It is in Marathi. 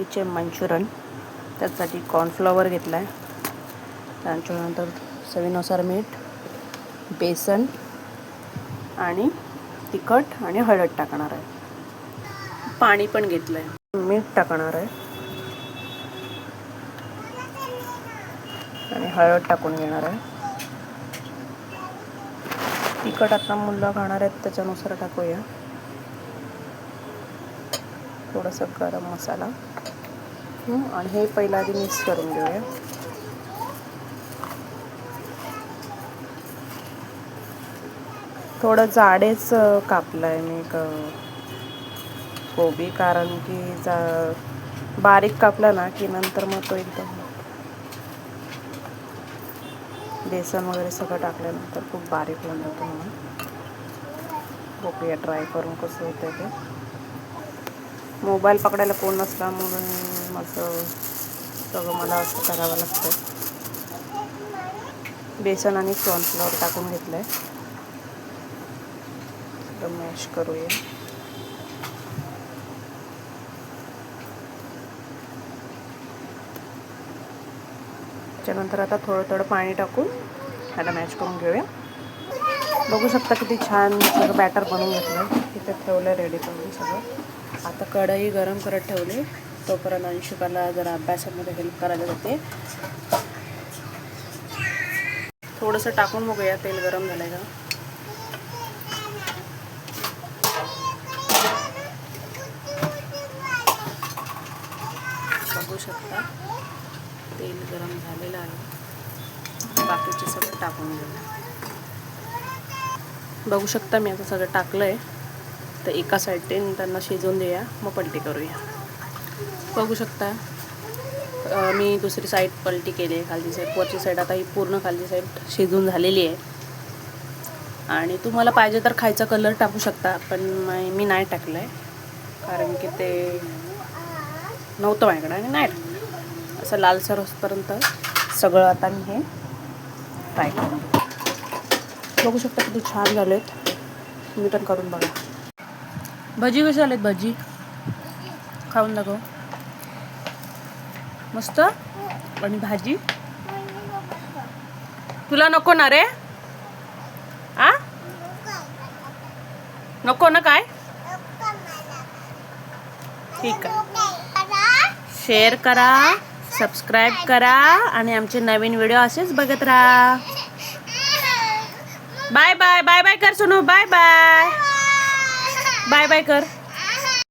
कोबीचे मंचुरन. त्यासाठी कॉर्नफ्लॉवर घेतला आहे, त्याच्यानंतर चवीनुसार मीठ, बेसन आणि तिखट आणि हळद टाकणार आहे. पाणी पण घेतलं आहे, मीठ टाकणार आहे आणि हळद टाकून घेणार आहे. तिखट आता मुलं खाणार आहेत त्याच्यानुसार टाकूया. थोडंसं गरम मसाला आणि हे पहिला आधी मिक्स करून घेऊया. थोडं जाडेच कापलं आहे मी कोबी, कारण की बारीक कापला ना की नंतर मग तो एकदम बेसन वगैरे सगळं टाकल्यानंतर खूप बारीक होऊन जातो. म्हणून बघूया ट्राय करून कसं होतं ते. मोबाईल पकडायला कोण नसला म्हणून माझं सगळं मला असं करावं लागतं. बेसन आणि कॉर्नफ्लॉवर टाकून घेतलं आहे, मॅश करूया. त्याच्यानंतर आता थोडं थोडं पाणी टाकून ह्याला मॅश करून घेऊया. बघू शकता किती छान सगळं बॅटर बनवून घेतलं. तिथे ठेवलं रेडी करून सगळं. आता कढई गरम करत ठेवली, तोपर्यंत अंशुकाला जरा अभ्यासामध्ये हेल्प करायला जाते. थोडंसं टाकून बघूया तेल गरम झालंय का. बघू शकता तेल गरम झालेलं आहे. बाकीचे सगळं टाकून घेऊया. बघू शकता मी आता सगळं टाकलं आहे. तर एका साईडने त्यांना शिजवून देऊया, मग पलटी करूया. बघू शकता मी दुसरी साईड पलटी केली आहे, खालची साईड, वरची साईड. आता ही पूर्ण खालची साईड शिजून झालेली आहे. आणि तुम्हाला पाहिजे तर खायचा कलर टाकू शकता, पण मी नाही टाकलं आहे कारण की ते नव्हतं माझ्याकडे आणि नाही टाकलं. असं लालसर होईपर्यंत सगळं आता मी हे फ्राय करून घेऊ. बघू शकता किती छान झालेत. तुम्ही पण करून बघा. भजी कसे आलेत? भजी खाऊन दाखव. मस्त. आणि भाजी तुला नको ना रे? आ नको ना? काय ठीक आहे. शेअर करा, सबस्क्राईब करा आणि आमचे नवीन व्हिडिओ असेच बघत राहा. Bye bye. बाय बाय कर Sonu. Bye bye. Bye bye कर.